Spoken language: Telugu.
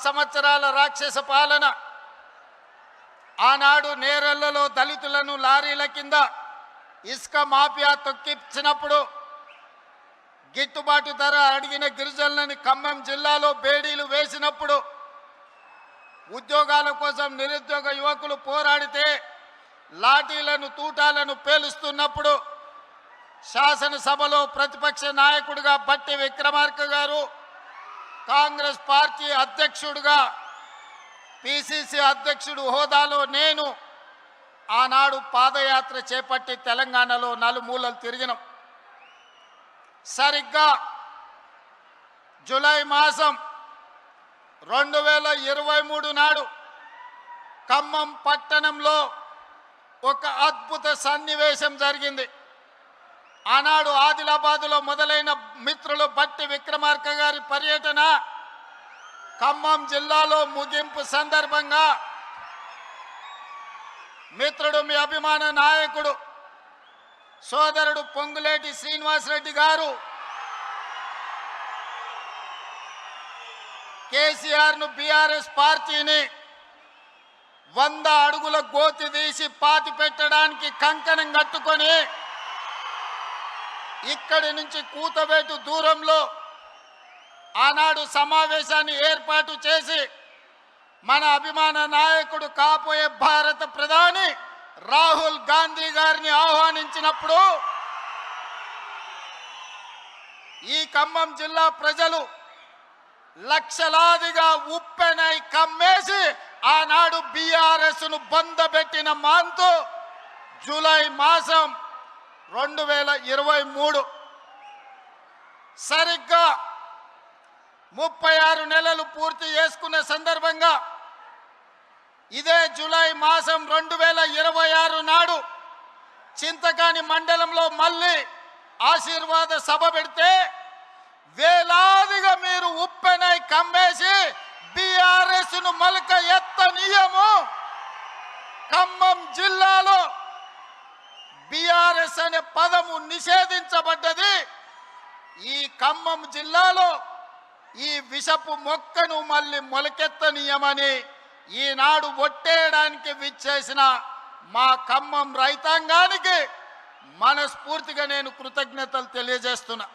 సంవత్సరాల రాక్షస పాలన, ఆనాడు నేరెళ్లలో దళితులను లారీల కింద ఇసుక మాఫియా తొక్కించినప్పుడు గిట్టుబాటు ధర అడిగిన గిరిజనులని ఖమ్మం జిల్లాలో బేడీలు వేసినప్పుడు, ఉద్యోగాల కోసం నిరుద్యోగ యువకులు పోరాడితే లాఠీలను తూటాలను పేలుస్తున్నప్పుడు శాసనసభలో ప్రతిపక్ష నాయకుడిగా బట్టి విక్రమార్క గారు, కాంగ్రెస్ పార్టీ అధ్యక్షుడిగా పిసిసి అధ్యక్షుడు హోదాలో నేను ఆనాడు పాదయాత్ర చేపట్టి తెలంగాణలో నలుమూలలు తిరిగినాం. సరిగ్గా జూలై మాసం 2023 నాడు ఖమ్మం పట్టణంలో ఒక అద్భుత సన్నివేశం జరిగింది. ఆనాడు ఆదిలాబాదులో మొదలైన మిత్రులు బట్టి విక్రమార్క గారి పర్యటన ఖమ్మం జిల్లాలో ముగింపు సందర్భంగా మిత్రుడు, మీ అభిమాన నాయకుడు సోదరుడు పొంగులేటి శ్రీనివాసరెడ్డి గారు కేసీఆర్ను, బీఆర్ఎస్ పార్టీని 100 అడుగుల గోతి తీసి పాతి పెట్టడానికి కంకణం కట్టుకొని ఇక్కడి నుంచి కూతవేటు దూరంలో ఆనాడు సమావేశాన్ని ఏర్పాటు చేసి మన అభిమాన నాయకుడు, కాబోయే భారత ప్రధాని రాహుల్ గాంధీ గారిని ఆహ్వానించినప్పుడు ఈ ఖమ్మం జిల్లా ప్రజలు లక్షలాదిగా ఉప్పెనై కమ్మేసి ఆనాడు బీఆర్ఎస్ ను బందబెట్టిన మాంతు జూలై మాసం 2023 సరిగ్గా 36 నెలలు పూర్తి చేసుకున్న సందర్భంగా ఇదే జూలై మాసం 2026 నాడు చింతకాని మండలంలో మళ్ళీ ఆశీర్వాద సభ పెడితే వేలాదిగా మీరు ఉప్పెనై కమ్మేసి బీఆర్ఎస్ ను మలక ఎత్తనీయము. ఖమ్మం జిల్లాలో బీఆర్ఎస్ అనే పదము నిషేధించబడ్డది. ఈ ఖమ్మం జిల్లాలో ఈ విషపు మొక్కను మళ్ళీ మొలకెత్తనీయమని ఈనాడు ఒట్టేయడానికి విచ్చేసిన మా ఖమ్మం రైతాంగానికి మనస్ఫూర్తిగా నేను కృతజ్ఞతలు తెలియజేస్తున్నా.